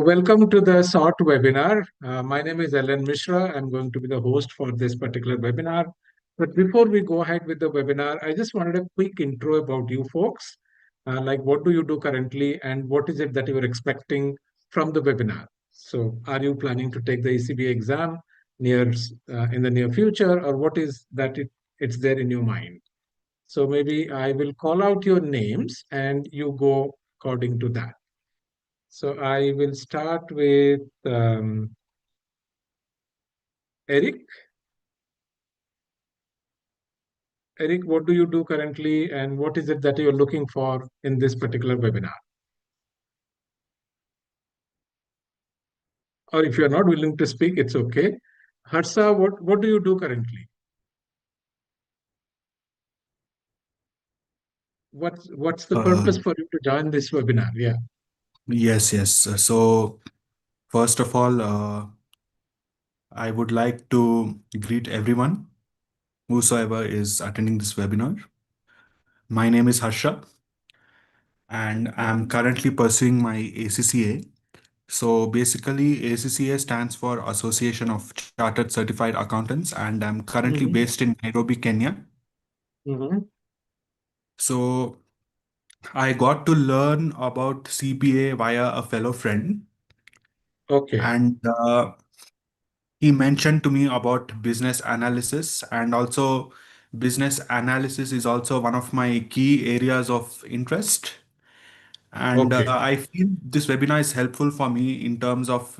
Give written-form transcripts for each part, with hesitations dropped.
Welcome to the short webinar. My name is LN Mishra. I'm going to be the host for this particular webinar. But before we go ahead with the webinar, I just wanted a quick intro about you folks. Like what do you do currently and what is it that you are expecting from the webinar? So are you planning to take the ECBA exam in the near future, or what is that it's there in your mind? So maybe I will call out your names and you go according to that. So I will start with Eric. Eric, what do you do currently and what is it that you're looking for in this particular webinar? Or if you're not willing to speak, it's okay. Harsha, what do you do currently? What's the Uh, purpose for you to join this webinar? Yeah. yes. So, first of all, I would like to greet everyone whosoever is attending this webinar. My name is Harsha, and I'm currently pursuing my ACCA. So, basically, ACCA stands for Association of Chartered Certified Accountants, and I'm currently Mm-hmm. based in Nairobi, Kenya. Mm-hmm. So, I got to learn about CBA via a fellow friend, Okay. and he mentioned to me about business analysis, and also business analysis is also one of my key areas of interest. And Okay. I feel this webinar is helpful for me in terms of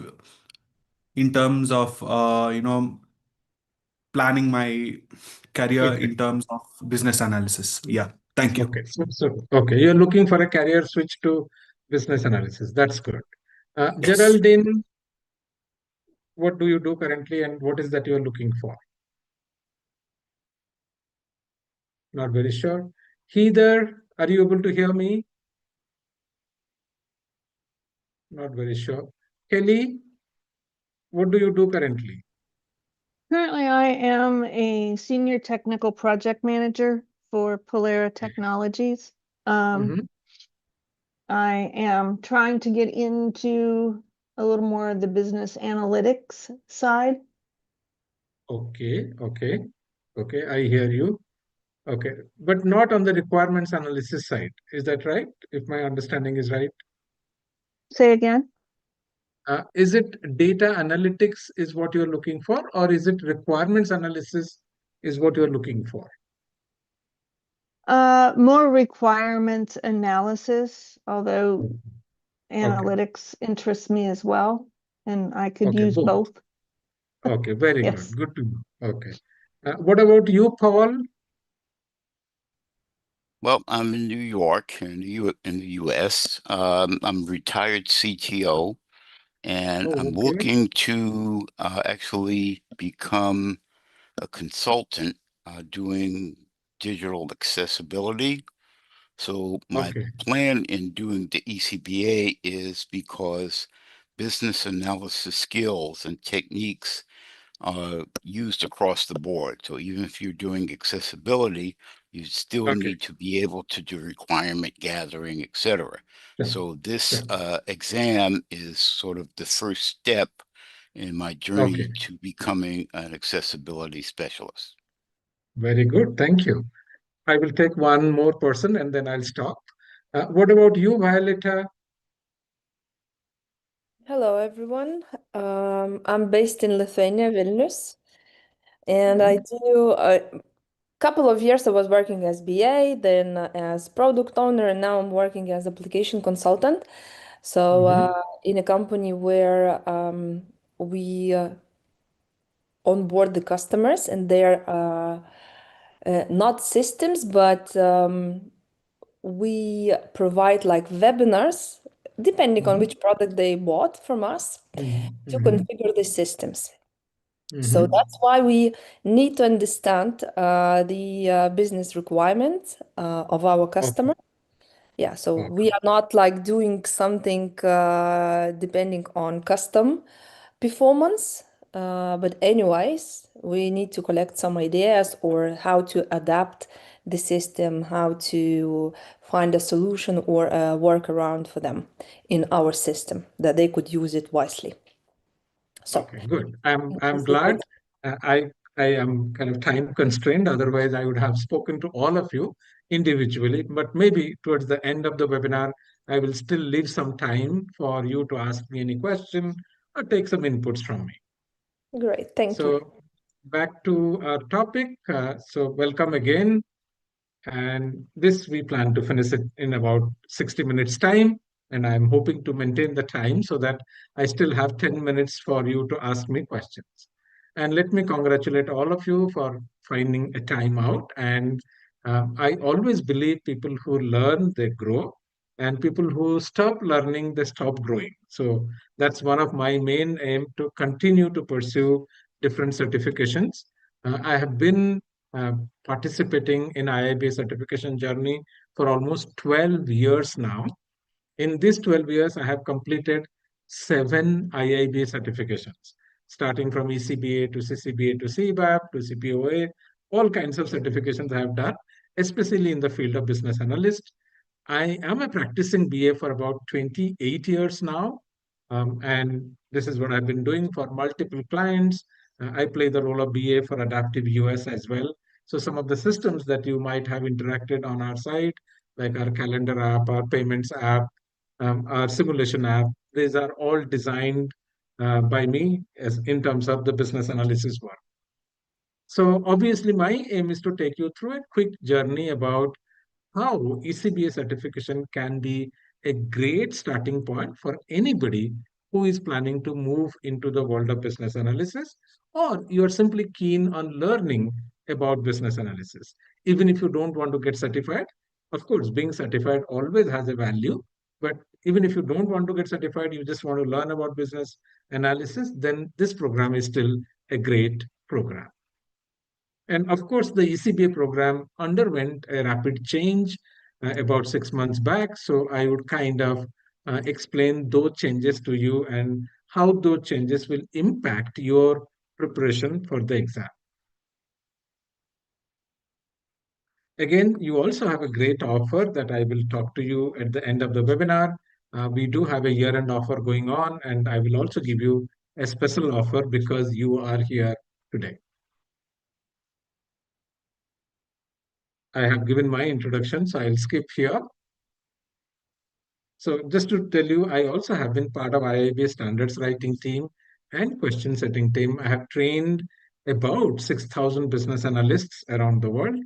planning my career Okay. in terms of business analysis. Yeah, thank you. Okay. Okay. You're looking for a career switch to business analysis. That's good. Yes. Geraldine, what do you do currently and what is that you're looking for? Not very sure. Heather, are you able to hear me? Not very sure. Kelly, what do you do currently? Currently, I am a senior technical project manager for Polera Technologies. Mhm. I am trying to get into a little more of the business analytics side. Okay, I hear you. Okay, but not on the requirements analysis side. Is that right? If my understanding is right. Say again? Is it data analytics is what you're looking for, or is it requirements analysis is what you're looking for? More requirements analysis, although Okay, analytics interests me as well, and I could okay, use both. both. Okay, very good. Yes. Good to know. Okay. What about you, Paul? Well, I'm in New York, in the U.S. I'm a retired CTO, and Oh, I'm okay. looking to actually become a consultant doing digital accessibility. So my Okay. plan in doing the ECBA is because business analysis skills and techniques used across the board. So even if you're doing accessibility, you still Okay. need to be able to do requirement gathering, etc. Sure. So this Sure. exam is sort of the first step in my Okay. journey to becoming an accessibility specialist. Very good. Thank you. I will take one more person and then I'll stop. What about you, Violeta? Hello, everyone. I'm based in Lithuania, Vilnius, and I Mhm. do a couple of years I was working as BA, then as product owner, and now I'm working as application consultant. So Mhm. in a company where we onboard the customers, and they're not systems, but we provide like webinars, depending on Mhm. which product they bought from us, Mhm. to Mhm. configure the systems. So Mhm. that's why we need to understand the business requirements of our Okay. customer. Yeah, so Okay. we are not like doing something depending on custom performance. But anyways, we need to collect some ideas or how to adapt the system, how to find a solution or a workaround for them in our system that they could use it wisely. So, okay, good. I'm glad. I am kind of time constrained. Otherwise, I would have spoken to all of you individually. But maybe towards the end of the webinar, I will still leave some time for you to ask me any question or take some inputs from me. great, thank you. So back to our topic. So welcome again. And this we plan to finish it in about 60 minutes time. And I'm hoping to maintain the time so that I still have 10 minutes for you to ask me questions. And let me congratulate all of you for finding a time out. And I always believe people who learn, they grow. And people who stop learning, they stop growing. So that's one of my main aim, to continue to pursue different certifications. I have been uh, participating in IIBA certification journey for almost 12 years now. In these 12 years, I have completed 7 IIBA certifications, starting from ECBA to CCBA to CBAP to CPOA, all kinds of certifications I have done, especially in the field of business analyst. I am a practicing BA for about 28 years now. And this is what I've been doing for multiple clients. I play the role of BA for Adaptive US as well. So some of the systems that you might have interacted on our site, like our calendar app, our payments app, our simulation app, these are all designed by me as in terms of the business analysis work. So obviously my aim is to take you through a quick journey about how ECBA certification can be a great starting point for anybody who is planning to move into the world of business analysis, or you're simply keen on learning about business analysis. Even if you don't want to get certified, of course, being certified always has a value. But even if you don't want to get certified, you just want to learn about business analysis, then this program is still a great program. And of course, the ECBA program underwent a rapid change about 6 months back. So I would kind of explain those changes to you and how those changes will impact your preparation for the exam. Again, you also have a great offer that I will talk to you at the end of the webinar. We do have a year-end offer going on, and I will also give you a special offer because you are here today. I have given my introduction, so I'll skip here. So just to tell you, I also have been part of IIBA standards writing team and question setting team. I have trained about 6,000 business analysts around the world,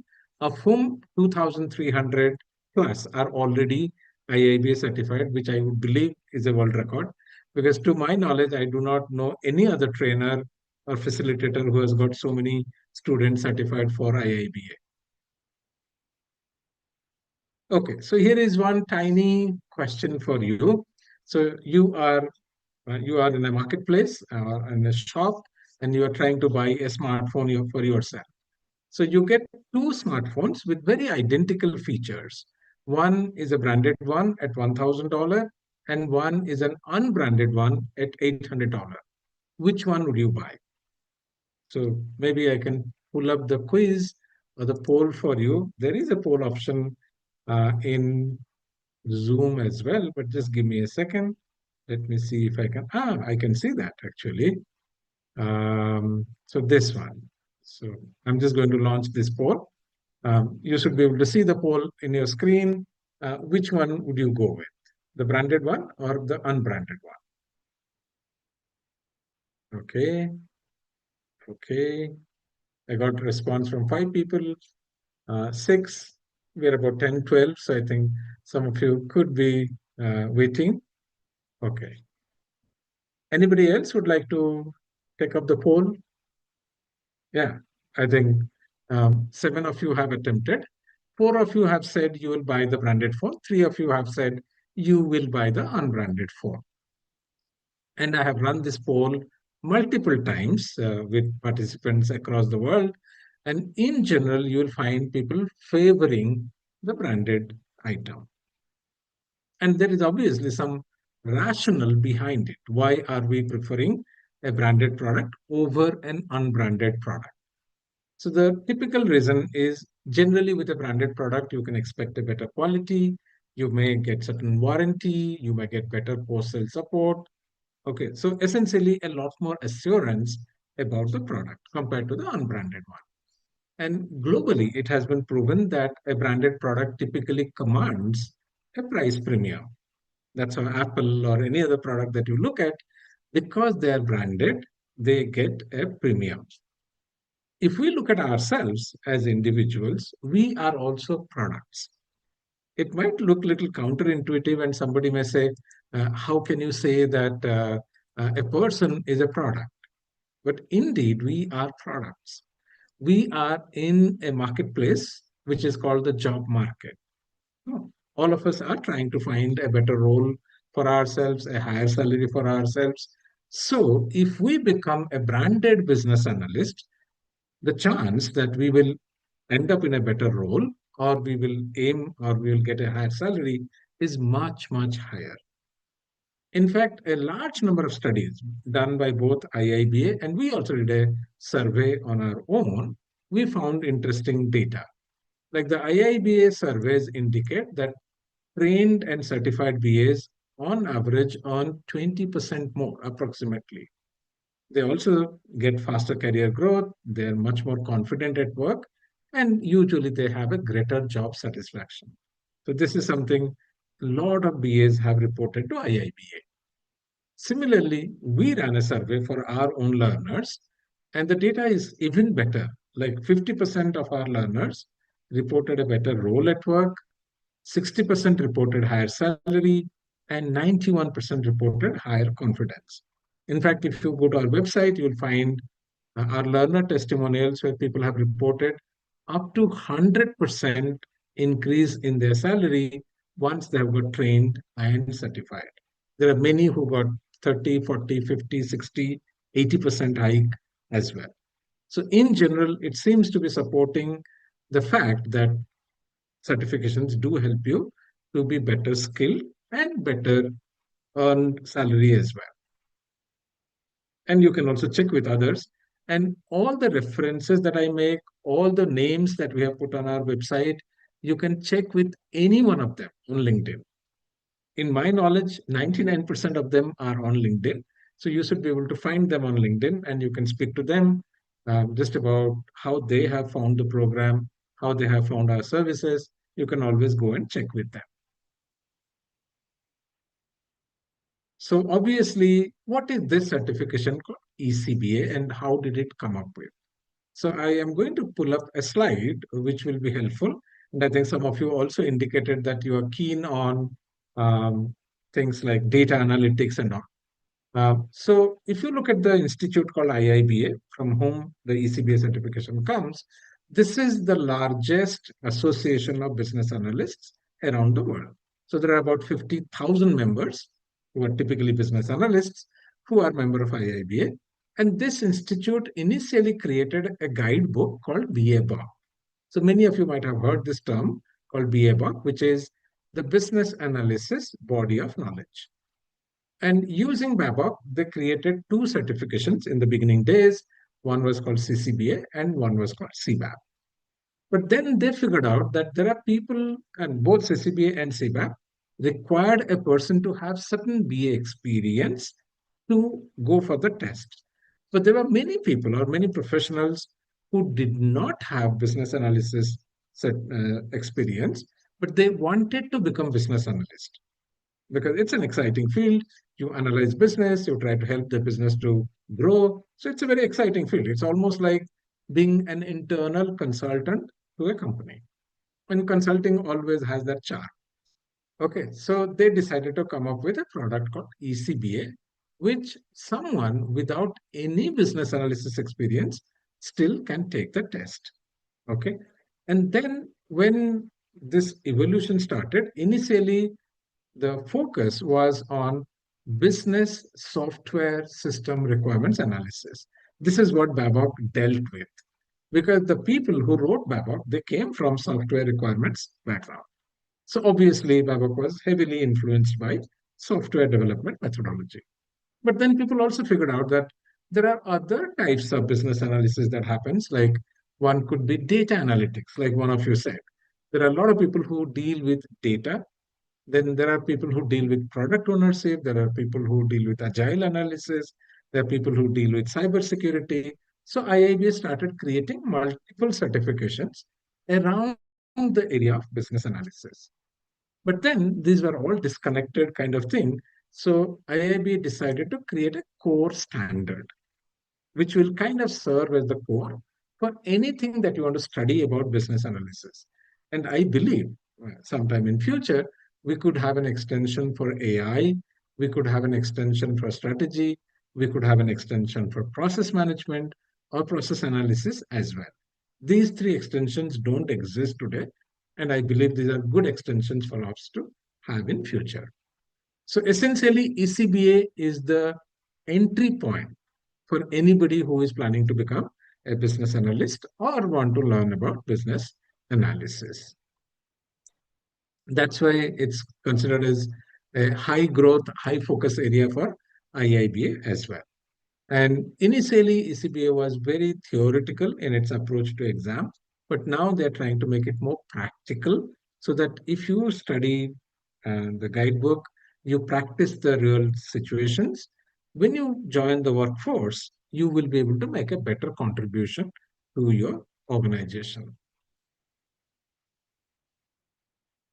of whom 2,300 plus are already IIBA certified, which I would believe is a world record. Because to my knowledge, I do not know any other trainer or facilitator who has got so many students certified for IIBA. Okay, so here is one tiny question for you. So you are in a marketplace or in a shop, and you are trying to buy a smartphone for yourself. So you get 2 smartphones with very identical features. One is a branded one at $1,000, and one is an unbranded one at $800. Which one would you buy? So maybe I can pull up the quiz or the poll for you. There is a poll option in Zoom as well, but just give me a second. Let me see if I can. I can see that actually. So this one. So I'm just going to launch this poll. You should be able to see the poll in your screen. Which one would you go with? The branded one or the unbranded one? Okay. Okay. I got a response from 5 people. 6. We're about 10, 12. So I think some of you could be waiting. Okay. Anybody else would like to take up the poll? Yeah, I think 7 of you have attempted. 4 of you have said you will buy the branded phone. 3 of you have said you will buy the unbranded phone. And I have run this poll multiple times with participants across the world. And in general, you will find people favoring the branded item. And there is obviously some rationale behind it. Why are we preferring a branded product over an unbranded product? So the typical reason is generally with a branded product, you can expect a better quality, you may get certain warranty, you may get better post-sale support. Okay, so essentially a lot more assurance about the product compared to the unbranded one. And globally, it has been proven that a branded product typically commands a price premium. That's how Apple or any other product that you look at, because they are branded, they get a premium. If we look at ourselves as individuals, we are also products. It might look a little counterintuitive, and somebody may say, how can you say that a person is a product? But indeed, we are products. We are in a marketplace which is called the job market. All of us are trying to find a better role for ourselves, a higher salary for ourselves. So, if we become a branded business analyst, the chance that we will end up in a better role or we will aim or we will get a higher salary is much, much higher. In fact, a large number of studies done by both IIBA and we also did a survey on our own, we found interesting data. Like the IIBA surveys indicate that trained and certified BAs on average earn 20% more approximately. They also get faster career growth, they're much more confident at work, and usually they have a greater job satisfaction. So this is something a lot of BAs have reported to IIBA. Similarly, we ran a survey for our own learners, and the data is even better. Like 50% of our learners reported a better role at work, 60% reported higher salary, and 91% reported higher confidence. In fact, if you go to our website, you'll find our learner testimonials where people have reported up to 100% increase in their salary once they have got trained and certified. There are many who got 30, 40, 50, 60, 80% hike as well. So in general, it seems to be supporting the fact that certifications do help you to be better skilled and better earn salary as well. And you can also check with others. And all the references that I make, all the names that we have put on our website, you can check with any one of them on LinkedIn. In my knowledge, 99% of them are on LinkedIn. So you should be able to find them on LinkedIn and you can speak to them just about how they have found the program, how they have found our services. You can always go and check with them. So obviously, what is this certification called ECBA and how did it come up with? So I am going to pull up a slide which will be helpful. And I think some of you also indicated that you are keen on things like data analytics and all. So if you look at the institute called IIBA, from whom the ECBA certification comes, this is the largest association of business analysts around the world. So there are about 50,000 members who are typically business analysts who are member of IIBA. And this institute initially created a guidebook called BACCM. So many of you might have heard this term called BACCM, which is the Business Analysis Body of Knowledge. And using BABOK, they created two certifications in the beginning days. One was called CCBA and one was called CBAP. But then they figured out that there are people, and both CCBA and CBAP required a person to have certain BA experience to go for the test. But there were many people or many professionals who did not have business analysis experience, but they wanted to become business analyst because it's an exciting field. You analyze business, you try to help the business to grow. So it's a very exciting field. It's almost like being an internal consultant to a company. And consulting always has that charm. Okay, so they decided to come up with a product called ECBA, which someone without any business analysis experience still can take the test. Okay, and then when this evolution started, initially the focus was on business software system requirements analysis. This is what BABOK dealt with because the people who wrote BABOK, they came from software requirements background. So obviously BABOK was heavily influenced by software development methodology. But then people also figured out that there are other types of business analysis that happens, like One could be data analytics, like one of you said. There are a lot of people who deal with data. Then there are people who deal with product ownership. There are people who deal with agile analysis. There are people who deal with cybersecurity. So IIBA started creating multiple certifications around the area of business analysis. But then these were all disconnected kind of thing. So IIBA decided to create a core standard, which will kind of serve as the core for anything that you want to study about business analysis. And I believe sometime in future, we could have an extension for AI, we could have an extension for strategy, we could have an extension for process management or process analysis as well. These three extensions don't exist today, and I believe these are good extensions for us to have in future. So essentially, ECBA is the entry point for anybody who is planning to become a business analyst or want to learn about business analysis. That's why it's considered as a high growth, high focus area for IIBA as well. And initially, ECBA was very theoretical in its approach to exam, but now they're trying to make it more practical so that if you study the guidebook, you practice the real situations. When you join the workforce, you will be able to make a better contribution to your organization.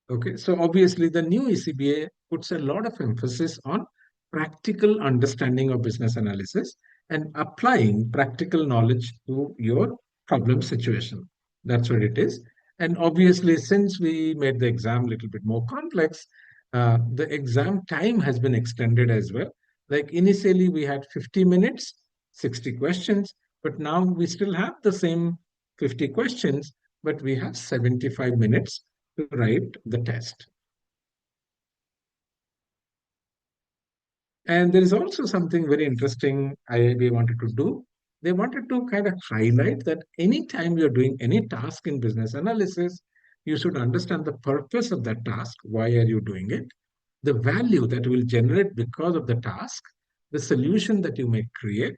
Okay, so obviously the new ECBA puts a lot of emphasis on practical understanding of business analysis and applying practical knowledge to your problem situation. That's what it is. And obviously, since we made the exam a little bit more complex, the exam time has been extended as well. Like initially, we had 50 minutes, 60 questions, but now we still have the same 50 questions, but we have 75 minutes to write the test. And there is also something very interesting IIB wanted to do. They wanted to kind of highlight that anytime you're doing any task in business analysis, you should understand the purpose of that task. Why are you doing it? The value that will generate because of the task, the solution that you may create,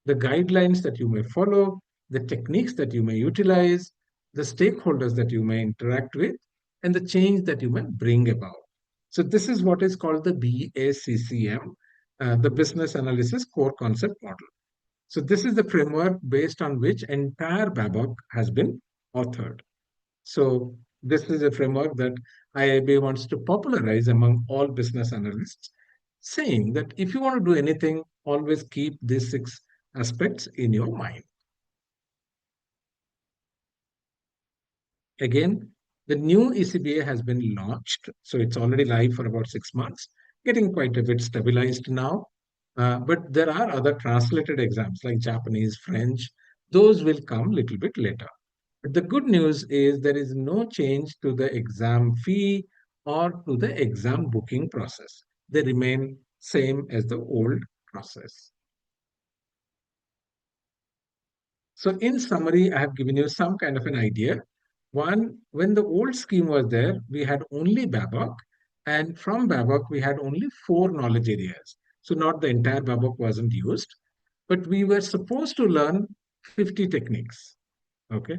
the guidelines that you may follow, the techniques that you may utilize, the stakeholders that you may interact with, and the change that you may bring about. So this is what is called the BACCM, the Business Analysis Core Concept Model. So this is the framework based on which entire BABOK has been authored. So this is a framework that IIB wants to popularize among all business analysts, saying that if you want to do anything, always keep these 6 aspects in your mind. Again, the new ECBA has been launched, so it's already live for about 6 months, getting quite a bit stabilized now. But there are other translated exams like Japanese, French. Those will come a little bit later. But the good news is there is no change to the exam fee or to the exam booking process. They remain same as the old process. So in summary, I have given you some kind of an idea. One, when the old scheme was there, we had only BABOK, and from BABOK, we had only 4 knowledge areas. So not the entire BABOK wasn't used, but we were supposed to learn 50 techniques. Okay.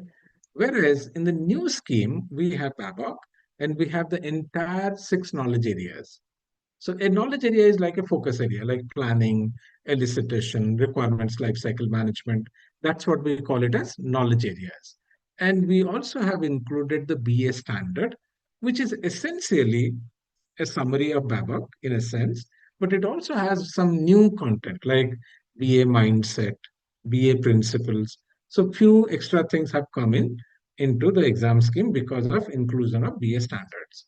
Whereas in the new scheme, we have BABOK and we have the entire 6 knowledge areas. So a knowledge area is like a focus area, like planning, elicitation, requirements, lifecycle management. That's what we call it as knowledge areas. And we also have included the BA standard, which is essentially a summary of BABOK in a sense, but it also has some new content like BA mindset, BA principles. So few extra things have come in into the exam scheme because of inclusion of BA standards.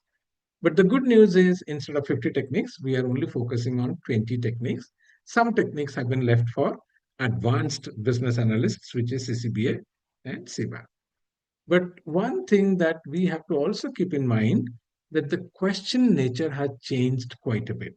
But the good news is instead of 50 techniques, we are only focusing on 20 techniques. Some techniques have been left for advanced business analysts, which is CCBA and CBAP. But one thing that we have to also keep in mind that the question nature has changed quite a bit.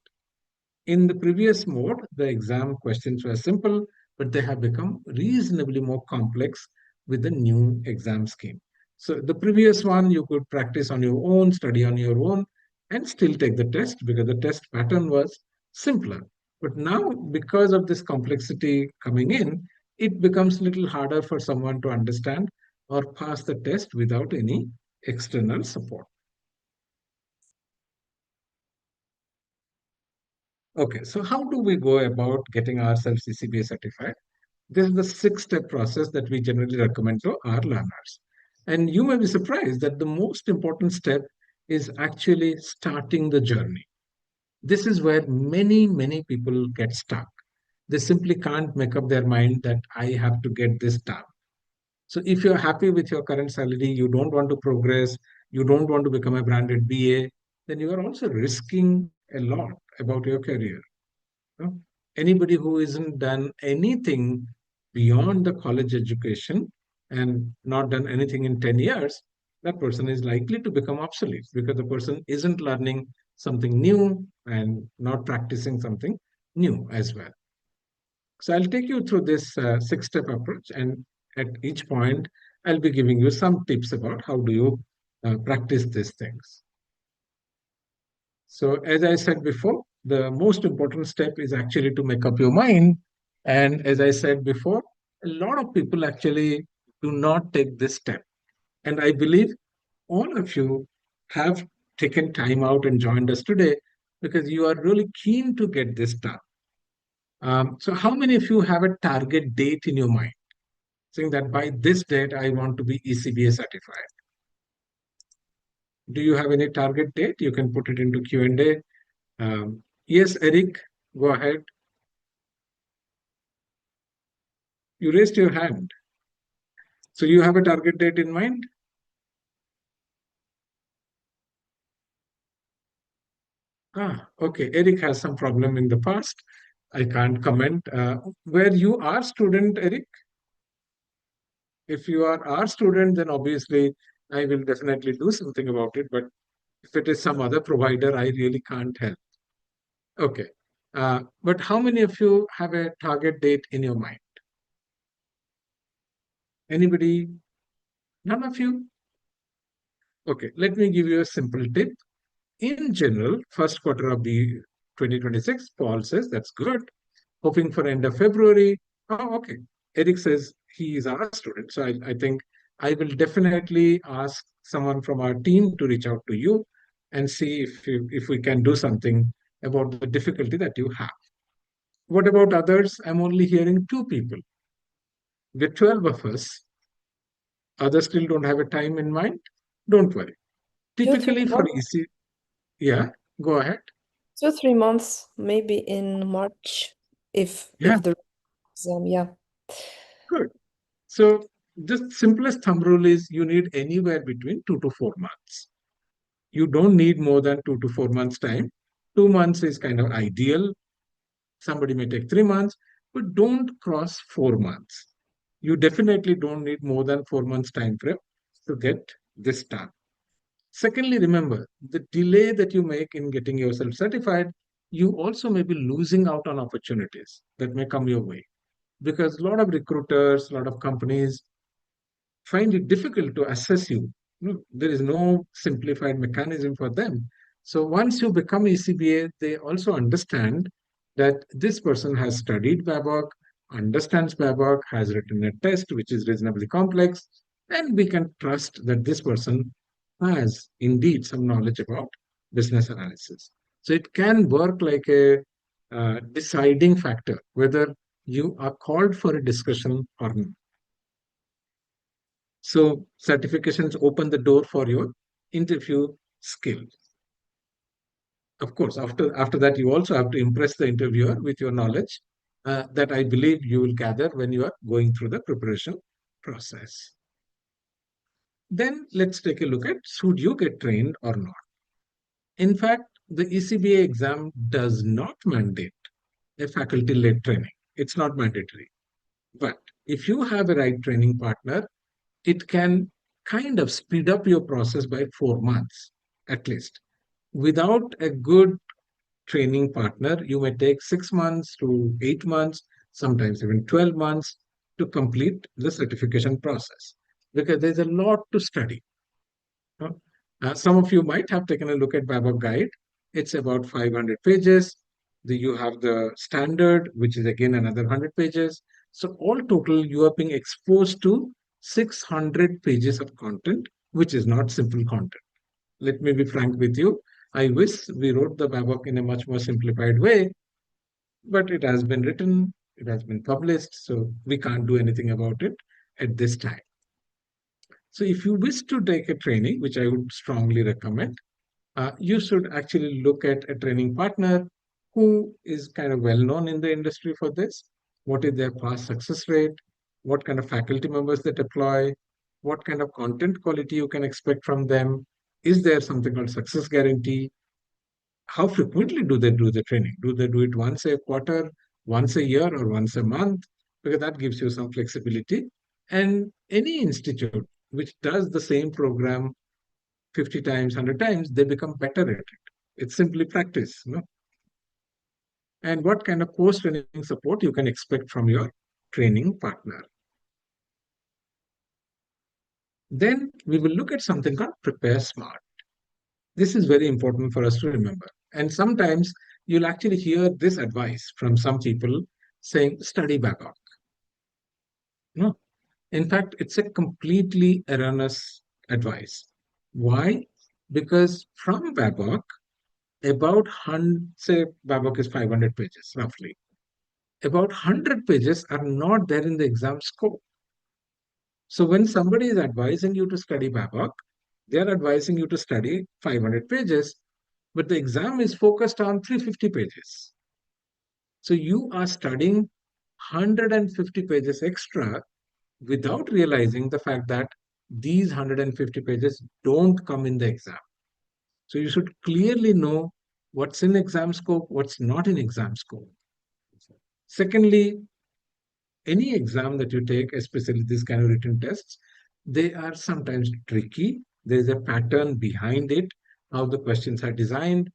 In the previous mode, the exam questions were simple, but they have become reasonably more complex with the new exam scheme. So the previous one, you could practice on your own, study on your own, and still take the test because the test pattern was simpler. But now, because of this complexity coming in, it becomes a little harder for someone to understand or pass the test without any external support. Okay, so how do we go about getting ourselves ECBA certified? This is the 6-step process that we generally recommend to our learners. And you may be surprised that the most important step is actually starting the journey. This is where many people get stuck. They simply can't make up their mind that I have to get this done. So if you're happy with your current salary, you don't want to progress, you don't want to become a branded BA, then you are also risking a lot about your career. No? Anybody who isn't done anything beyond the college education and not done anything in 10 years, that person is likely to become obsolete because the person isn't learning something new and not practicing something new as well. So I'll take you through this 6-step approach, and at each point, I'll be giving you some tips about how do you practice these things. So as I said before, the most important step is actually to make up your mind. And as I said before, a lot of people actually do not take this step. And I believe all of you have taken time out and joined us today because you are really keen to get this done. So how many of you have a target date in your mind, saying that by this date, I want to be ECBA certified? Do you have any target date? You can put it into Q&A. Yes, Eric, go ahead. You raised your hand. So you have a target date in mind? Okay. Eric has some problem in the past. I can't comment. Where you are student, Eric? If you are our student, then obviously I will definitely do something about it. But if it is some other provider, I really can't help. Okay. But how many of you have a target date in your mind? Anybody? None of you? Okay, let me give you a simple tip. In general, first quarter of the 2026, Paul says that's good. Hoping for end of February. Oh, okay. Eric says he is our student. So I think I will definitely ask someone from our team to reach out to you and see if we can do something about the difficulty that you have. What about others? I'm only hearing 2 people. With 12 of us, others still don't have a time in mind. Don't worry. 2-3 Typically for months. EC, yeah, go ahead. 2-3 months, maybe in March, if Yeah, the exam, yeah. good. So the simplest thumb rule is you need anywhere between 2 to 4 months. You don't need more than 2 to 4 months time. 2 months is kind of ideal. Somebody may take 3 months, but don't cross 4 months. You definitely don't need more than 4 months time frame to get this done. Secondly, remember the delay that you make in getting yourself certified, you also may be losing out on opportunities that may come your way because a lot of recruiters, a lot of companies find it difficult to assess you. There is no simplified mechanism for them. So once you become ECBA, they also understand that this person has studied BABOK, understands BABOK, has written a test which is reasonably complex, and we can trust that this person has indeed some knowledge about business analysis. So it can work like a deciding factor whether you are called for a discussion or not. So certifications open the door for your interview skills. Of course, after that, you also have to impress the interviewer with your knowledge that I believe you will gather when you are going through the preparation process. Then let's take a look at should you get trained or not. In fact, the ECBA exam does not mandate a faculty-led training. It's not mandatory. But if you have a right training partner, it can kind of speed up your process by 4 months at least. Without a good training partner, you may take 6 months to 8 months, sometimes even 12 months to complete the certification process because there's a lot to study. Some of you might have taken a look at BABOK guide. It's about 500 pages. You have the standard, which is again another 100 pages. So all total, you are being exposed to 600 pages of content, which is not simple content. Let me be frank with you. I wish we wrote the BABOK in a much more simplified way, but it has been written, it has been published, so we can't do anything about it at this time. So if you wish to take a training, which I would strongly recommend, you should actually look at a training partner who is kind of well known in the industry for this. What is their past success rate? What kind of faculty members they deploy? What kind of content quality you can expect from them? Is there something called success guarantee? How frequently do they do the training? Do they do it once a quarter, once a year, or once a month? Because that gives you some flexibility. And any institute which does the same program 50 times, 100 times, they become better at it. It's simply practice. No? And what kind of post-training support you can expect from your training partner. Then we will look at something called Prepare Smart. This is very important for us to remember. And sometimes you'll actually hear this advice from some people saying, study BABOK. No, in fact, it's a completely erroneous advice. Why? Because from BABOK, about 100, say BABOK is 500 pages roughly. About 100 pages are not there in the exam scope. So when somebody is advising you to study BABOK, they are advising you to study 500 pages, but the exam is focused on 350 pages. So you are studying 150 pages extra without realizing the fact that these 150 pages don't come in the exam. So you should clearly know what's in exam scope, what's not in exam scope. Secondly, any exam that you take, especially these kind of written tests, they are sometimes tricky. There's a pattern behind it, how the questions are designed.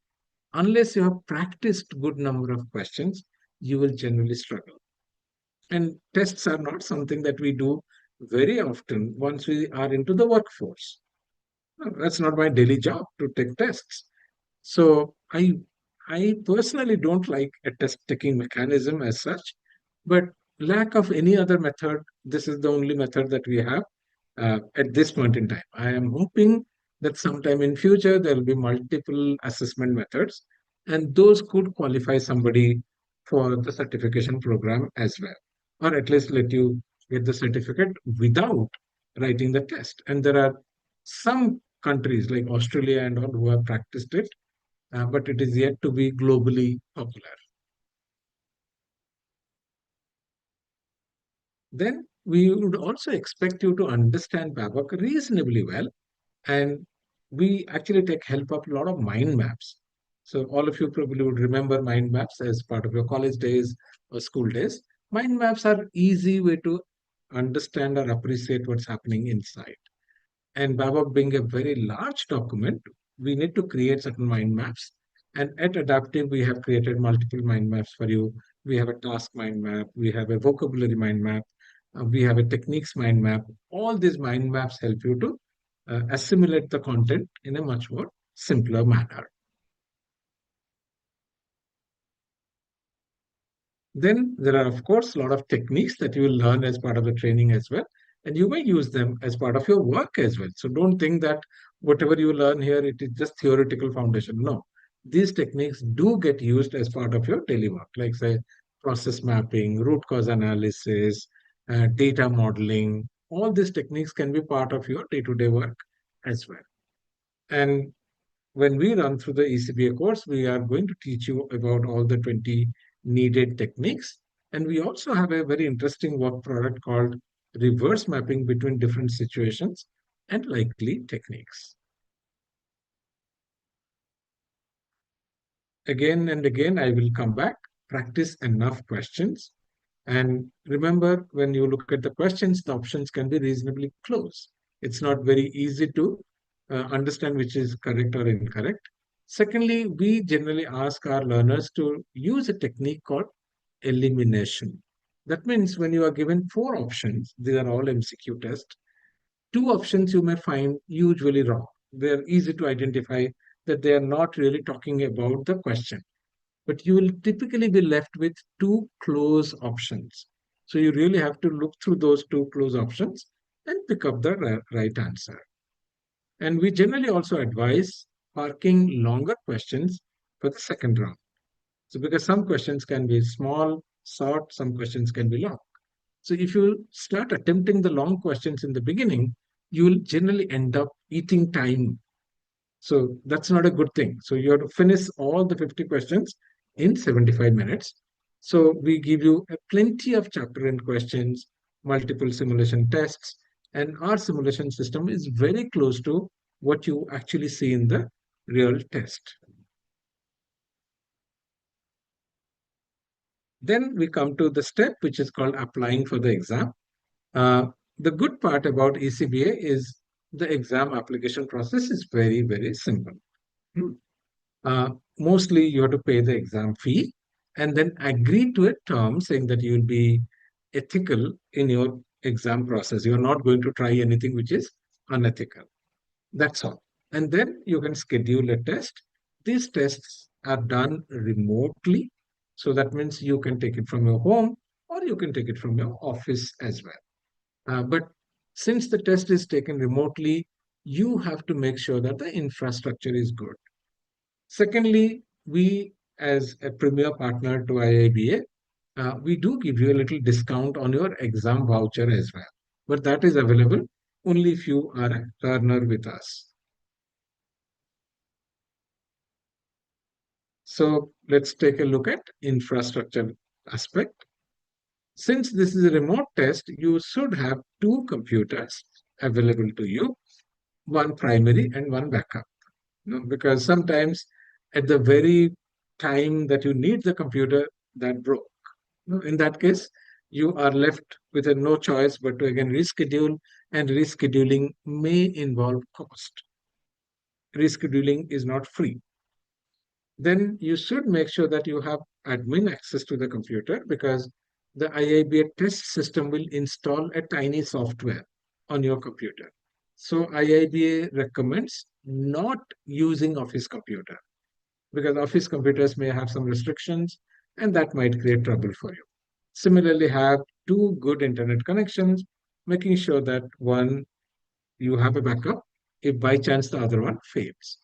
Unless you have practiced good number of questions, you will generally struggle. And tests are not something that we do very often once we are into the workforce. That's not my daily job to take tests. So I personally don't like a test taking mechanism as such, but lack of any other method, this is the only method that we have at this point in time. I am hoping that sometime in future there will be multiple assessment methods, and those could qualify somebody for the certification program as well, or at least let you get the certificate without writing the test. And there are some countries like Australia and all who have practiced it, but it is yet to be globally popular. Then we would also expect you to understand BABOK reasonably well. And we actually take help of a lot of mind maps. So all of you probably would remember mind maps as part of your college days or school days. Mind maps are easy way to understand or appreciate what's happening inside. And BABOK being a very large document, we need to create certain mind maps. And at Adaptive, we have created multiple mind maps for you. We have a task mind map, we have a vocabulary mind map, we have a techniques mind map. All these mind maps help you to assimilate the content in a much more simpler manner. Then there are, of course, a lot of techniques that you will learn as part of the training as well. And you may use them as part of your work as well. So don't think that whatever you learn here, it is just theoretical foundation. No, these techniques do get used as part of your daily work, like say process mapping, root cause analysis, data modeling. All these techniques can be part of your day-to-day work as well. And when we run through the ECBA course, we are going to teach you about all the 20 needed techniques. And we also have a very interesting work product called reverse mapping between different situations and likely techniques. Again and again, I will come back, practice enough questions. And remember, when you look at the questions, the options can be reasonably close. It's not very easy to understand which is correct or incorrect. Secondly, we generally ask our learners to use a technique called elimination. That means when you are given 4 options, these are all MCQ tests, 2 options you may find usually wrong. They're easy to identify that they are not really talking about the question. But you will typically be left with 2 close options. So you really have to look through those 2 close options and pick up the right answer. And we generally also advise parking longer questions for the second round. So because some questions can be small, short, some questions can be long. So if you start attempting the long questions in the beginning, you will generally end up eating time. So that's not a good thing. So you have to finish all the 50 questions in 75 minutes. So we give you plenty of chapter end questions, multiple simulation tests, and our simulation system is very close to what you actually see in the real test. Then we come to the step which is called applying for the exam. Uh, the good part about ECBA is the exam application process is very, very simple. Uh, Mostly you have to pay the exam fee and then agree to a term saying that you will be ethical in your exam process. You're not going to try anything which is unethical. That's all. And then you can schedule a test. These tests are done remotely. So that means you can take it from your home or you can take it from your office as well. But since the test is taken remotely, you have to make sure that the infrastructure is good. Secondly, we as a premier partner to IIBA, we do give you a little discount on your exam voucher as well. But that is available only if you are a learner with us. So let's take a look at infrastructure aspect. Since this is a remote test, you should have two computers available to you, one primary and one backup. Because sometimes at the very time that you need the computer, that broke. In that case, you are left with no choice but to again reschedule, and rescheduling may involve cost. Rescheduling is not free. Then you should make sure that you have admin access to the computer because the IIBA test system will install a tiny software on your computer. So IIBA recommends not using office computer because office computers may have some restrictions and that might create trouble for you. Similarly, have two good internet connections, making sure that one, you have a backup if by chance the other one fails.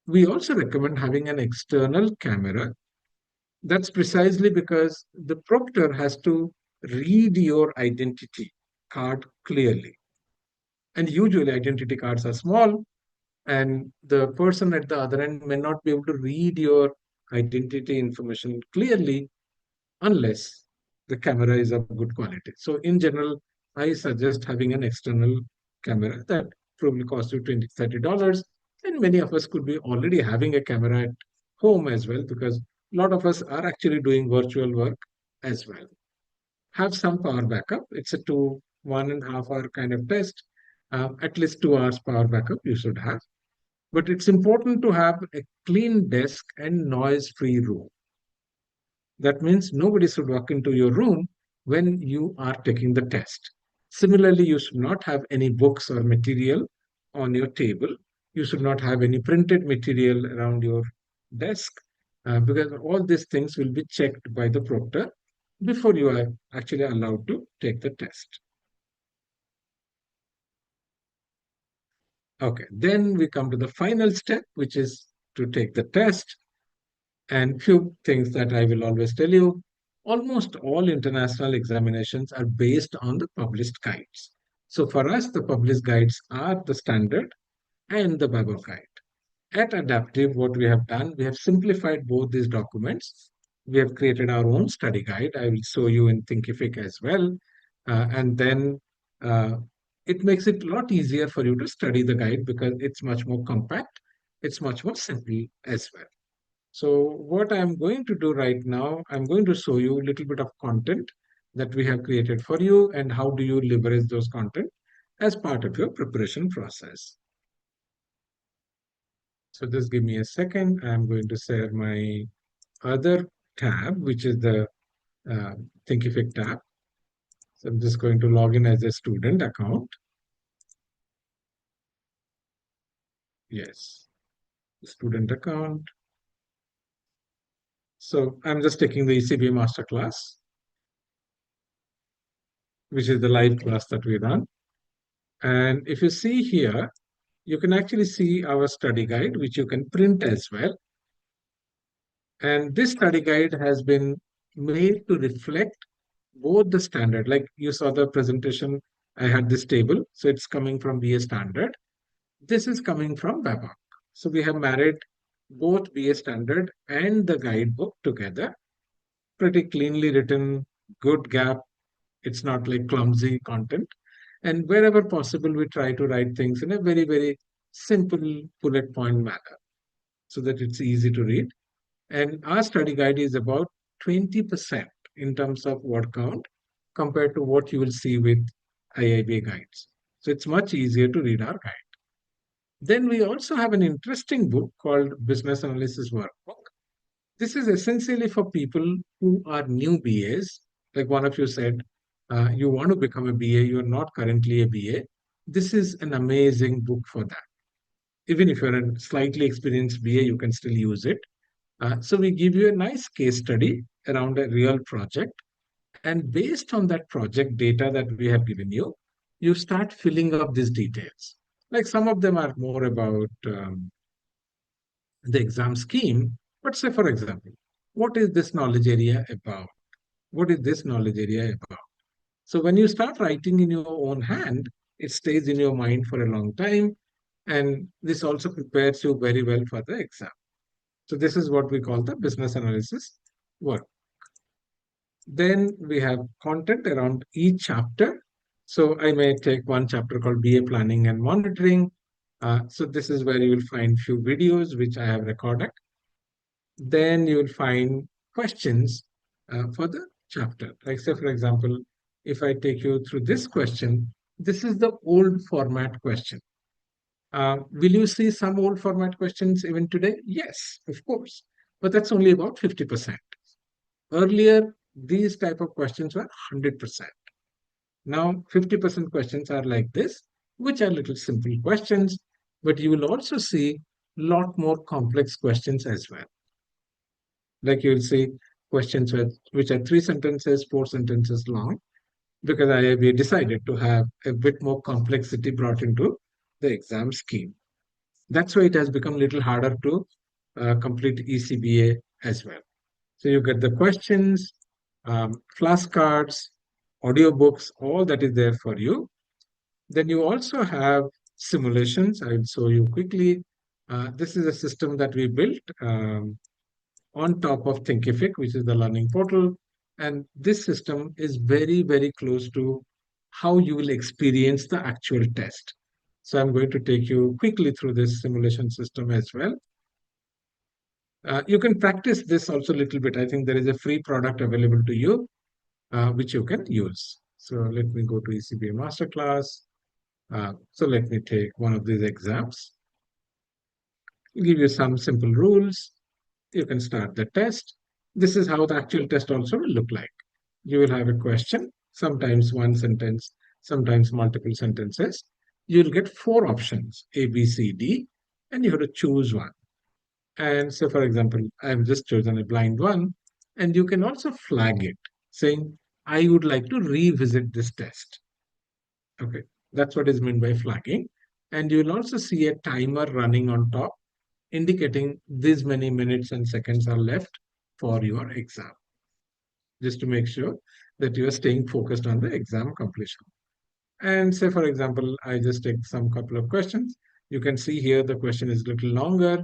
We also recommend having an external camera. That's precisely because the proctor has to read your identity card clearly. And usually identity cards are small, and the person at the other end may not be able to read your identity information clearly unless the camera is of good quality. So in general, I suggest having an external camera that probably costs you $20, $30. And many of us could be already having a camera at home as well, because a lot of us are actually doing virtual work as well. Have some power backup. It's a 1.5 hour kind of test. At least 2 hours power backup you should have. But it's important to have a clean desk and noise-free room. That means nobody should walk into your room when you are taking the test. Similarly, you should not have any books or material on your table. You should not have any printed material around your desk because all these things will be checked by the proctor before you are actually allowed to take the test. Okay, then we come to the final step, which is to take the test. And few things that I will always tell you, almost all international examinations are based on the published guides. So for us, the published guides are the standard and the Bible guide. At Adaptive, what we have done, we have simplified both these documents. We have created our own study guide. I will show you in Thinkific as well. And then it makes it a lot easier for you to study the guide because it's much more compact. It's much more simple as well. So what I'm going to do right now, I'm going to show you a little bit of content that we have created for you and how do you leverage those content as part of your preparation process. So just give me a second. I'm going to share my other tab, which is the Thinkific tab. So I'm just going to log in as a student account. Yes, student account. So I'm just taking the ECBA masterclass, which is the live class that we run. And if you see here, you can actually see our study guide, which you can print as well. And this study guide has been made to reflect both the standard, like you saw the presentation, I had this table. So it's coming from BA standard. This is coming from BABA. So we have married both BA standard and the guidebook together. Pretty cleanly written, good gap. It's not like clumsy content. And wherever possible, we try to write things in a very, very simple bullet point manner so that it's easy to read. And our study guide is about 20% in terms of word count compared to what you will see with IIBA guides. So it's much easier to read our guide. Then we also have an interesting book called Business Analysis Workbook. This is essentially for people who are new BAs. Like one of you said, you want to become a BA, you are not currently a BA. This is an amazing book for that. Even if you're a slightly experienced BA, you can still use it. So we give you a nice case study around a real project. And based on that project data that we have given you, you start filling up these details. Like some of them are more about the exam scheme. But say, for example, what is this knowledge area about? What is this knowledge area about? So when you start writing in your own hand, it stays in your mind for a long time. And this also prepares you very well for the exam. So this is what we call the business analysis work. Then we have content around each chapter. So I may take one chapter called BA Planning and Monitoring. So this is where you will find few videos which I have recorded. Then you will find questions for the chapter. Like say, for example, if I take you through this question, this is the old format question. Will you see some old format questions even today? Yes, of course. But that's only about 50%. Earlier, these type of questions were 100%. Now, 50% questions are like this, which are little simple questions, but you will also see a lot more complex questions as well. Like you'll see questions which are 3 sentences, 4 sentences long, because we decided to have a bit more complexity brought into the exam scheme. That's why it has become a little harder to complete ECBA as well. So you get the questions, flashcards, audiobooks, all that is there for you. Then you also have simulations. I'll show you quickly. This is a system that we built on top of Thinkific, which is the learning portal. And this system is very, very close to how you will experience the actual test. So I'm going to take you quickly through this simulation system as well. You can practice this also a little bit. I think there is a free product available to you, which you can use. So let me go to ECBA Masterclass. So let me take one of these exams. I'll give you some simple rules. You can start the test. This is how the actual test also will look like. You will have a question, sometimes one sentence, sometimes multiple sentences. You'll get 4 options, A, B, C, D, and you have to choose one. And so, for example, I've just chosen a blind one, and you can also flag it, saying, I would like to revisit this test. Okay, that's what is meant by flagging. And you'll also see a timer running on top, indicating this many minutes and seconds are left for your exam, just to make sure that you are staying focused on the exam completion. And say, for example, I just take some couple of questions. You can see here the question is a little longer.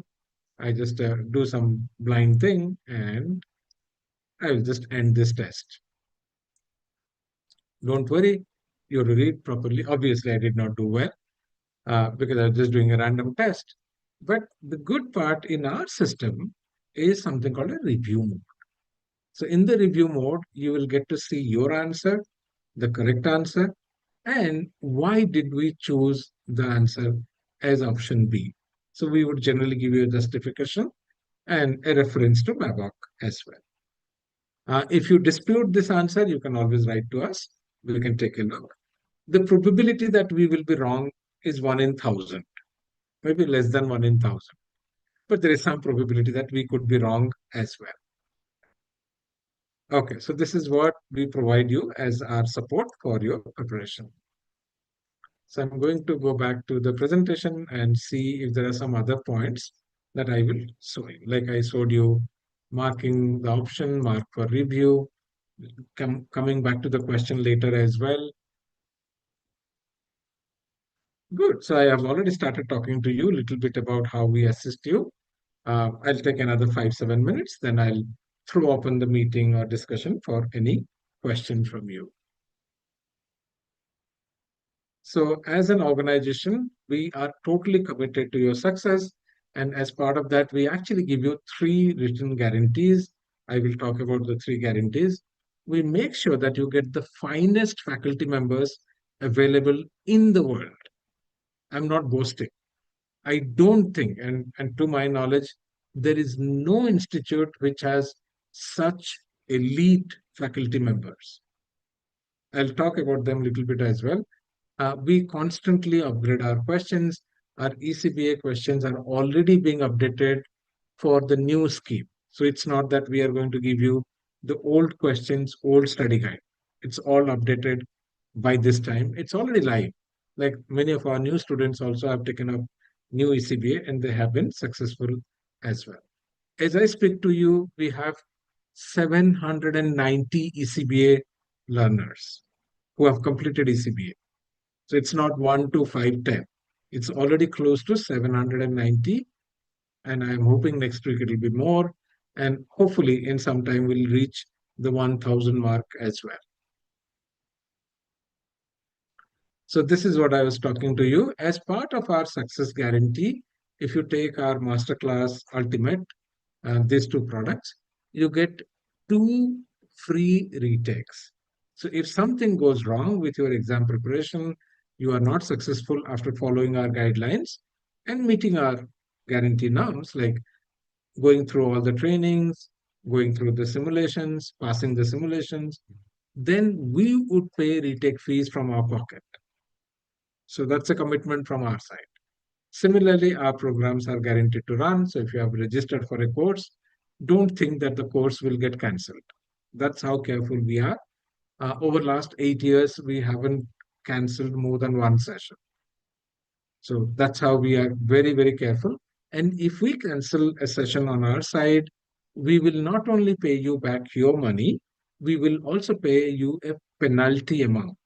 I just do some blind thing and I will just end this test. Don't worry, you have to read properly. Obviously, I did not do well because I was just doing a random test. But the good part in our system is something called a review mode. So in the review mode, you will get to see your answer, the correct answer, and why did we choose the answer as option B. So we would generally give you a justification and a reference to BABAC as well. If you dispute this answer, you can always write to us. We can take a look. The probability that we will be wrong is 1 in 1,000, maybe less than 1 in 1,000. But there is some probability that we could be wrong as well. Okay, so this is what we provide you as our support for your preparation. So I'm going to go back to the presentation and see if there are some other points that I will show you. Like I showed you, marking the option, mark for review, coming back to the question later as well. Good. So I have already started talking to you a little bit about how we assist you. I'll take another 5-7 minutes, then I'll throw open the meeting or discussion for any question from you. So as an organization, we are totally committed to your success. And as part of that, we actually give you 3 written guarantees. I will talk about the 3 guarantees. We make sure that you get the finest faculty members available in the world. I'm not boasting. I don't think, and to my knowledge, there is no institute which has such elite faculty members. I'll talk about them a little bit as well. We constantly upgrade our questions. Our ECBA questions are already being updated for the new scheme. So it's not that we are going to give you the old questions, old study guide. It's all updated by this time. It's already live. Like many of our new students also have taken up new ECBA and they have been successful as well. As I speak to you, we have 790 ECBA learners who have completed ECBA. So it's not 1, 2, 5, 10. It's already close to 790. And I'm hoping next week it'll be more. And hopefully in some time we'll reach the 1,000 mark as well. So this is what I was talking to you. As part of our success guarantee, if you take our Masterclass Ultimate, these 2 products, you get 2 free retakes. So if something goes wrong with your exam preparation, you are not successful after following our guidelines and meeting our guarantee norms, like going through all the trainings, going through the simulations, passing the simulations, then we would pay retake fees from our pocket. So that's a commitment from our side. Similarly, our programs are guaranteed to run. So if you have registered for a course, don't think that the course will get cancelled. That's how careful we are. Over last 8 years, we haven't cancelled more than 1 session. So that's how we are very, very careful. And if we cancel a session on our side, we will not only pay you back your money, we will also pay you a penalty amount.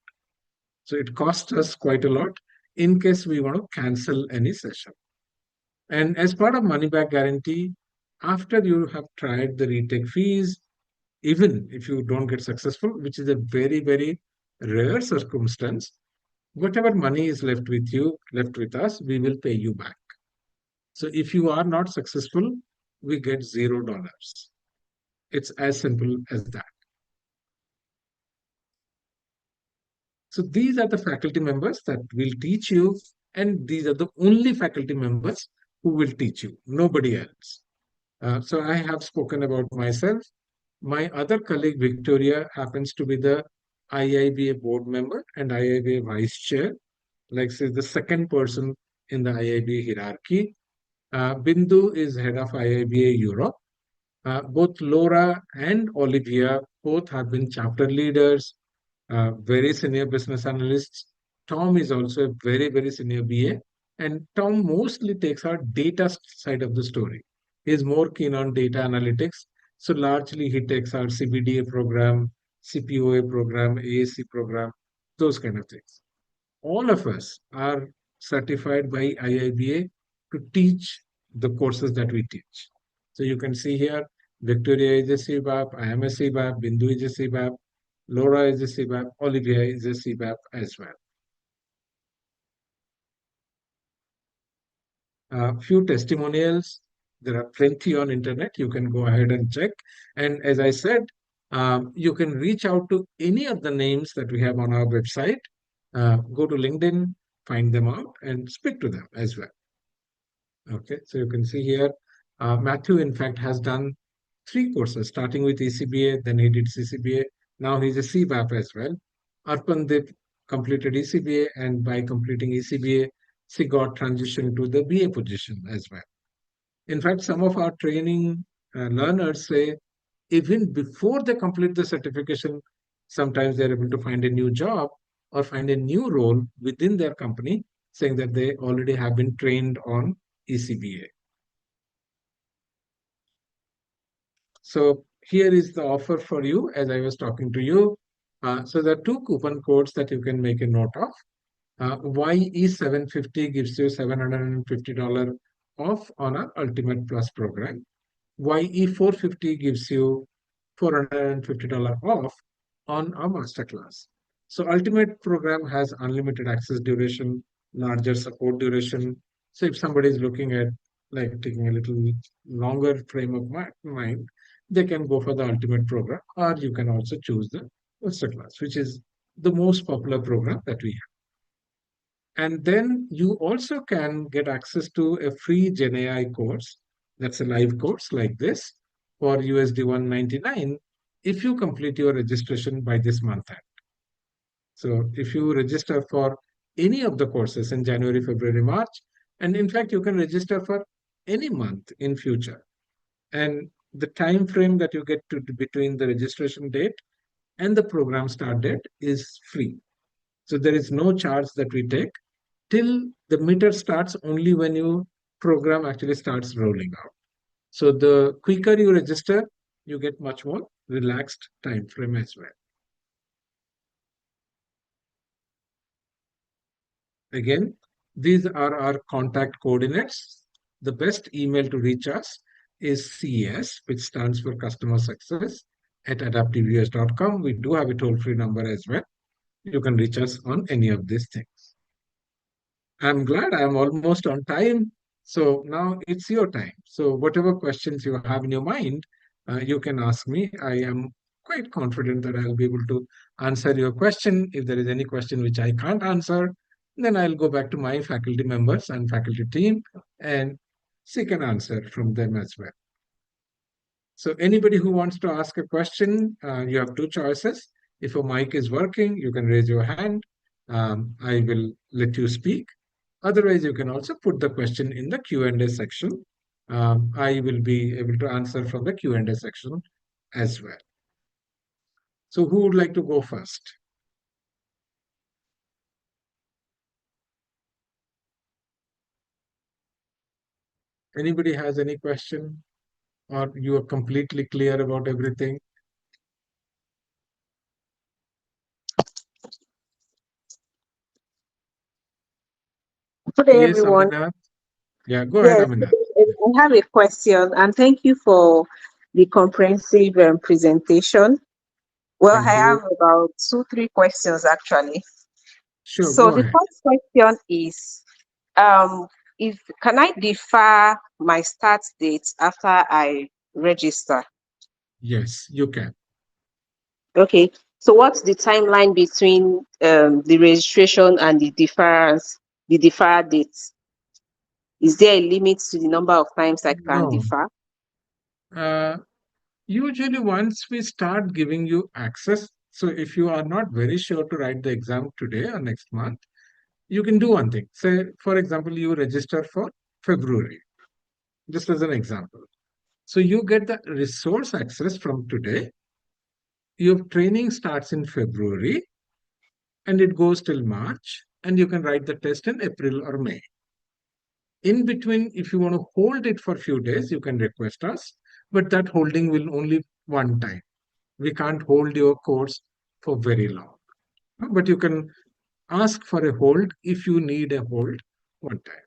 So it costs us quite a lot in case we want to cancel any session. And as part of money back guarantee, after you have tried the retake fees, even if you don't get successful, which is a very, very rare circumstance, whatever money is left with you, left with us, we will pay you back. So if you are not successful, we get $0. It's as simple as that. So these are the faculty members that will teach you, and these are the only faculty members who will teach you, nobody else. So I have spoken about myself. My other colleague, Victoria, happens to be the IIBA board member and IIBA vice chair, like say the second person in the IIBA hierarchy. Bindu is head of IIBA Europe. Both Laura and Olivia both have been chapter leaders, very senior business analysts. Tom is also a very, very senior BA. And Tom mostly takes our data side of the story. He's more keen on data analytics. So largely he takes our CBDA program, CPOA program, AAC program, those kind of things. All of us are certified by IIBA to teach the courses that we teach. So you can see here, Victoria is a CBAP, I am a CBAP, Bindu is a CBAP, Laura is a CBAP, Olivia is a CBAP as well. A few testimonials. There are plenty on internet. You can go ahead and check. And as I said, you can reach out to any of the names that we have on our website. Go to LinkedIn, find them out, and speak to them as well. Okay, so you can see here, Matthew, in fact, has done 3 courses, starting with ECBA, then he did CCBA. Now he's a CBAP as well. Arpandip completed ECBA, and by completing ECBA, she got transitioned to the BA position as well. In fact, some of our training learners say, even before they complete the certification, sometimes they're able to find a new job or find a new role within their company saying that they already have been trained on ECBA. So here is the offer for you as I was talking to you. So there are two coupon codes that you can make a note of. YE750 gives you $750 off on our Ultimate Plus program. YE450 gives you $450 off on our masterclass. So Ultimate program has unlimited access duration, larger support duration. So if somebody is looking at like taking a little longer frame of mind, they can go for the Ultimate program, or you can also choose the masterclass, which is the most popular program that we have. And then you also can get access to a free GenAI course. That's a live course like this for USD 199 if you complete your registration by this month end. So if you register for any of the courses in January, February, March, and in fact, you can register for any month in future. And the time frame that you get to between the registration date and the program start date is free. So there is no charge that we take till the meter starts only when your program actually starts rolling out. So the quicker you register, you get much more relaxed time frame as well. Again, these are our contact coordinates. The best email to reach us is CS, which stands for Customer Success at adaptiveus.com. We do have a toll-free number as well. You can reach us on any of these things. I'm glad I'm almost on time. So now it's your time. So whatever questions you have in your mind, you can ask me. I am quite confident that I'll be able to answer your question. If there is any question which I can't answer, then I'll go back to my faculty members and faculty team and seek an answer from them as well. So anybody who wants to ask a question, you have two choices. If your mic is working, you can raise your hand. I will let you speak. Otherwise, you can also put the question in the Q&A section. I will be able to answer from the Q&A section as well. So who would like to go first? Anybody has any question? Or you are completely clear about everything? Good day, Yes, everyone. Aminath. Yeah, go ahead, Yes, Aminath. I have a question, and thank you for the comprehensive presentation. Well, Thank I have you. about 3 questions actually. Sure, So go the ahead. first question is, if can I defer my start date after I register? Yes, you can. Okay. So what's the timeline between the registration and the deferred dates? Is there a limit to the number of times I can No. defer? Usually, once we start giving you access, so if you are not very sure to write the exam today or next month, you can do one thing. Say, for example, you register for February, just as an example. So you get the resource access from today. Your training starts in February and it goes till March, and you can write the test in April or May. In between, if you want to hold it for a few days, you can request us, but that holding will only one time. We can't hold your course for very long. But you can ask for a hold if you need a hold one time.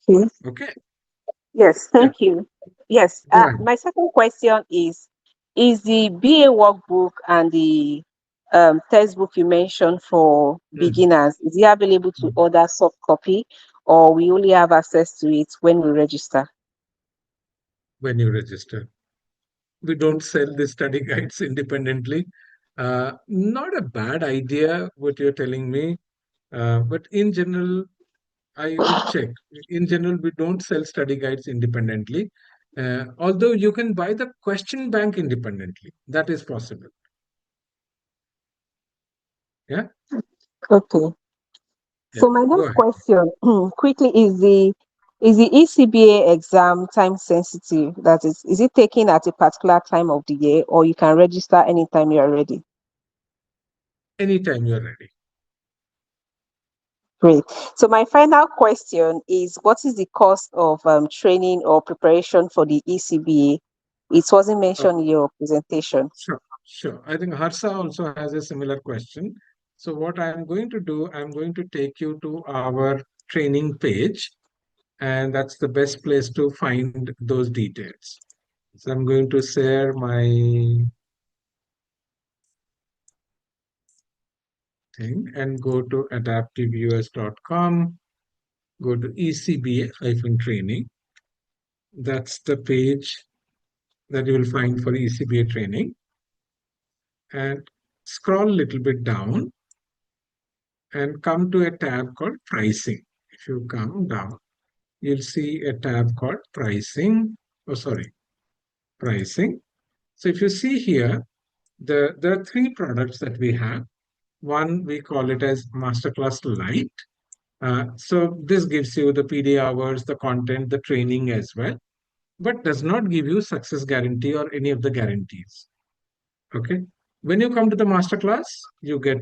Okay. Okay. Yes, Yeah. thank you. Yes, Go ahead. my second question is the BA workbook and the textbook you mentioned for Mm, beginners, is it available to mm. order soft copy, or we only have access to it when we register? When you register, we don't sell the study guides independently. Not a bad idea what you're telling me, but in general, I would check. In general, we don't sell study guides independently. Although you can buy the question bank independently. That is possible. Yeah. Okay. Yeah. So my Go next ahead. question, quickly, is the ECBA exam time sensitive? That is it taken at a particular time of the year, or you can register anytime you are ready? Anytime you're ready. Great. So my final question is, what is the cost of training or preparation for the ECBA? It wasn't mentioned in your presentation. Sure. I think Harsha also has a similar question. So what I'm going to do, I'm going to take you to our training page, and that's the best place to find those details. So I'm going to share my thing and go to adaptiveus.com, go to ECBA-training. That's the page that you will find for ECBA training. And scroll a little bit down and come to a tab called pricing. If you come down, you'll see a tab called pricing. Oh, sorry, pricing. So if you see here, there are three products that we have. One, we call it as Masterclass Lite. So this gives you the PD hours, the content, the training as well, but does not give you success guarantee or any of the guarantees. Okay. When you come to the masterclass, you get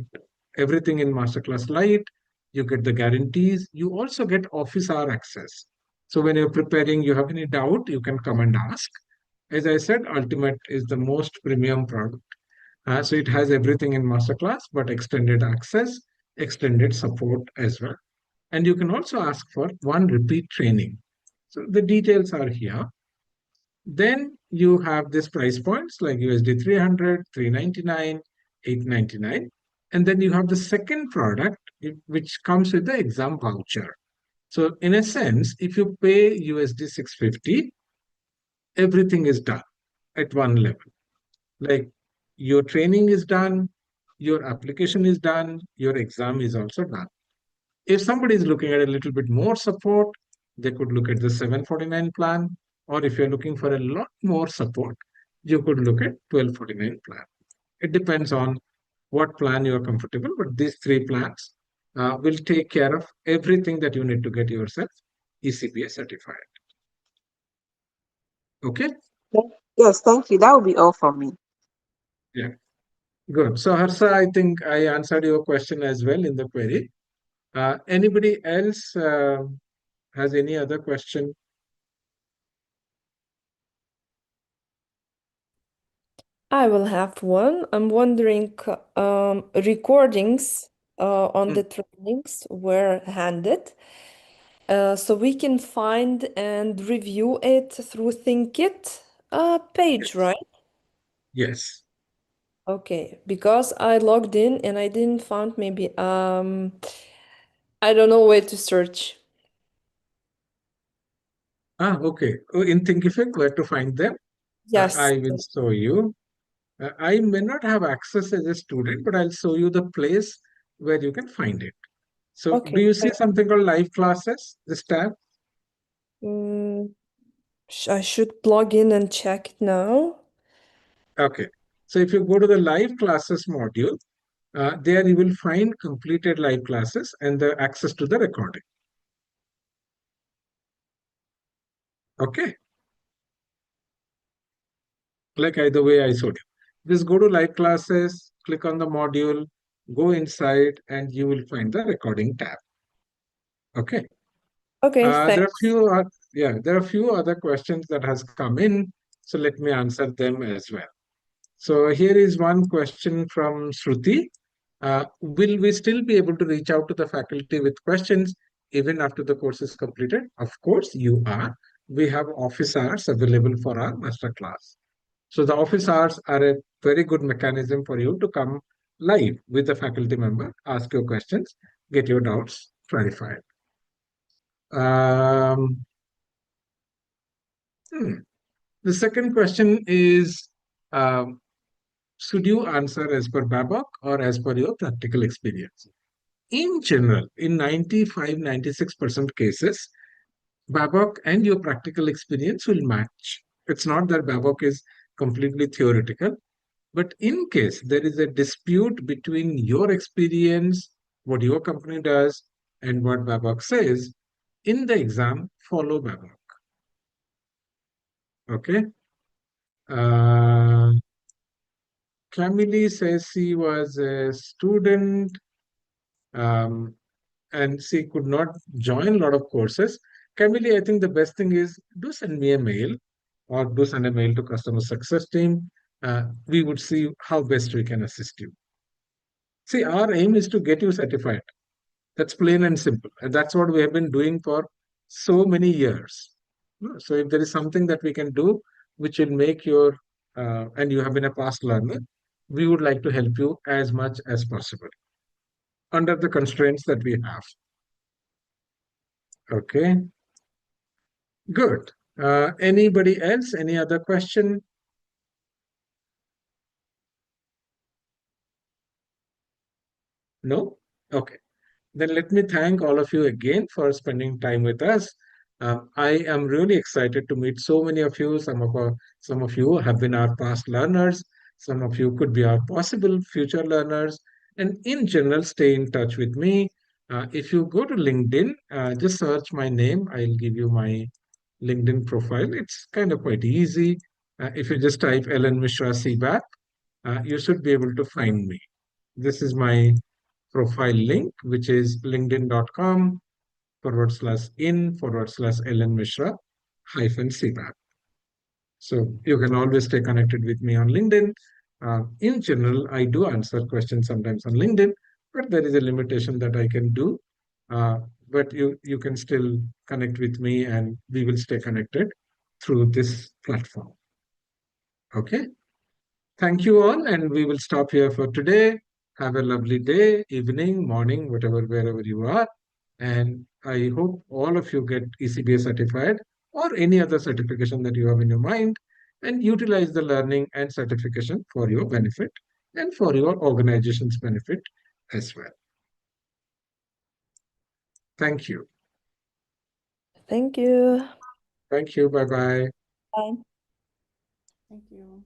everything in Masterclass Lite. You get the guarantees. You also get office hour access. So when you're preparing, you have any doubt, you can come and ask. As I said, Ultimate is the most premium product. So it has everything in Masterclass, but extended access, extended support as well. And you can also ask for one repeat training. So the details are here. Then you have these price points like USD 300, 399, 899. And then you have the second product, which comes with the exam voucher. So in a sense, if you pay USD 650, everything is done at one level. Like your training is done, your application is done, your exam is also done. If somebody is looking at a little bit more support, they could look at the 749 plan. Or if you're looking for a lot more support, you could look at 1249 plan. It depends on what plan you're comfortable, but these three plans will take care of everything that you need to get yourself ECBA certified. Okay? Yes, thank you. That will be all from me. Yeah. Good. So Harsha, I think I answered your question as well in the query. Anybody else has any other question? I will have one. I'm wondering, recordings on the trainings were handed. So we can find and review it through ThinkIt page, Yes. right? Yes. Okay, because I logged in and I didn't find maybe I don't know where to search. Okay. In Thinkific, where to find them? Yes. I will show you. I may not have access as a student, but I'll show you the place where you can find it. So do Okay. you see something called live classes, this tab? I should log in and check it now. Okay. So if you go to the live classes module, there you will find completed live classes and the access to the recording. Okay. Like either way I showed you. Just go to live classes, click on the module, go inside, and you will find the recording tab. Okay. Okay, There are thanks. there are a few other questions that has come in, so let me answer them as well. So here is one question from Shruti. Will we still be able to reach out to the faculty with questions even after the course is completed? Of course, you are. We have office hours available for our master class. So the office hours are a very good mechanism for you to come live with the faculty member, ask your questions, get your doubts clarified. Um, The second question is, should you answer as per BABOK or as per your practical experience? In general, in 95-96% cases, BABOK and your practical experience will match. It's not that BABOK is completely theoretical, but in case there is a dispute between your experience, what your company does, and what BABOK says, in the exam, follow BABOK. Okay? Camille says she was a student and she could not join a lot of courses. Camille, I think the best thing is do send me a mail or do send a mail to customer success team. We would see how best we can assist you. See, our aim is to get you certified. That's plain and simple. And that's what we have been doing for so many years. So if there is something that we can do which will make your, and you have been a past learner, we would like to help you as much as possible under the constraints that we have. Okay, good. Anybody else? Any other question? No? Okay. Then let me thank all of you again for spending time with us. I am really excited to meet so many of you. Some of you have been our past learners. Some of you could be our possible future learners. And in general, stay in touch with me. If you go to LinkedIn, just search my name. I'll give you my LinkedIn profile. It's kind of quite easy. If you just type LN Mishra CBAP, you should be able to find me. This is my profile link, which is linkedin.com/in/LN Mishra -CBAP. So you can always stay connected with me on LinkedIn. In general, I do answer questions sometimes on LinkedIn, but there is a limitation that I can do. But you can still connect with me and we will stay connected through this platform. Okay. Thank you all, and we will stop here for today. Have a lovely day, evening, morning, whatever, wherever you are. And I hope all of you get ECBA certified or any other certification that you have in your mind and utilize the learning and certification for your benefit and for your organization's benefit as well. Thank you. Thank you. Thank you. Bye-bye. Bye. Thank you.